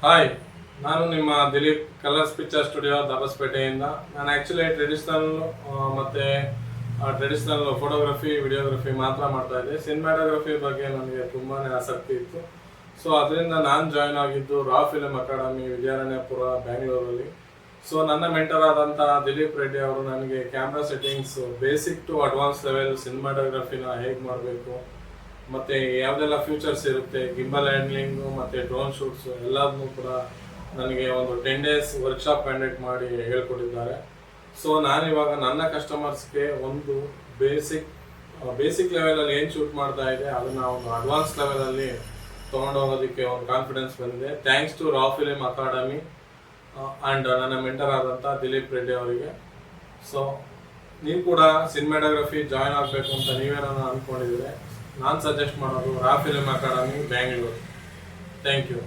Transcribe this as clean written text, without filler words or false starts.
Hi, ನಾನು ನಿಮ್ಮ Dilip colours picture studio ದಾಬಸ್ಪೇಟೆಯಿಂದ. ನಾನು ಆ್ಯಕ್ಚುಲಿ ಟ್ರೆಡಿಷ್ನಲ್ ಫೋಟೋಗ್ರಫಿ ವಿಡಿಯೋಗ್ರಫಿ ಮಾತ್ರ ಮಾಡ್ತಾ ಇದ್ದೆ. ಸಿನಿಮಾಟೋಗ್ರಫಿ ಬಗ್ಗೆ ನನಗೆ ತುಂಬಾ ಆಸಕ್ತಿ ಇತ್ತು. ಸೊ ಅದರಿಂದ ನಾನು ಜಾಯ್ನ್ ಆಗಿದ್ದು ರಾ ಫಿಲ್ಮ್ ಅಕಾಡೆಮಿ ವಿದ್ಯಾರಣ್ಯಪುರ ಬೆಂಗಳೂರಲ್ಲಿ. ಸೊ ನನ್ನ ಮೆಂಟರ್ ಆದಂಥ ದಿಲೀಪ್ ರೆಡ್ಡಿ ಅವರು ನನಗೆ camera settings basic to advance level ಸಿನಿಮಾಟೋಗ್ರಫಿನ ಹೇಗೆ ಮಾಡಬೇಕು, ಮತ್ತು ಯಾವುದೆಲ್ಲ ಫ್ಯೂಚರ್ಸ್ ಇರುತ್ತೆ, ಗಿಂಬಲ್ ಹ್ಯಾಂಡ್ಲಿಂಗು ಮತ್ತು ಡ್ರೋನ್ ಶೂಟ್ಸು ಎಲ್ಲದನ್ನೂ ಕೂಡ ನನಗೆ ಒಂದು 10 days ವರ್ಕ್ಶಾಪ್ ಕಂಡಕ್ಟ್ ಮಾಡಿ ಹೇಳ್ಕೊಟ್ಟಿದ್ದಾರೆ. ಸೊ ನಾನಿವಾಗ ನನ್ನ ಕಸ್ಟಮರ್ಸ್ಗೆ ಒಂದು ಬೇಸಿಕ್ ಲೆವೆಲಲ್ಲಿ ಏನು ಶೂಟ್ ಮಾಡ್ತಾ ಇದೆ ಅದನ್ನು ಒಂದು ಅಡ್ವಾನ್ಸ್ ಲೆವೆಲಲ್ಲಿ ತೊಗೊಂಡೋಗೋದಕ್ಕೆ ಒಂದು ಕಾನ್ಫಿಡೆನ್ಸ್ ಬಂದಿದೆ. Thanks to Raw film Academy and ನನ್ನ ಮೆಂಟರ್ ಆದಂಥ ದಿಲೀಪ್ ರೆಡ್ಡಿ ಅವರಿಗೆ. ಸೊ ನೀವು ಕೂಡ ಸಿನಿಮಾಟೋಗ್ರಫಿ ಜಾಯ್ನ್ ಆಗಬೇಕು ಅಂತ ನೀವೇನಾದ್ರು ಅಂದ್ಕೊಂಡಿದ್ರೆ ನಾನು ಸಜೆಸ್ಟ್ ಮಾಡೋದು raw film academy Bengaluru. Thank you.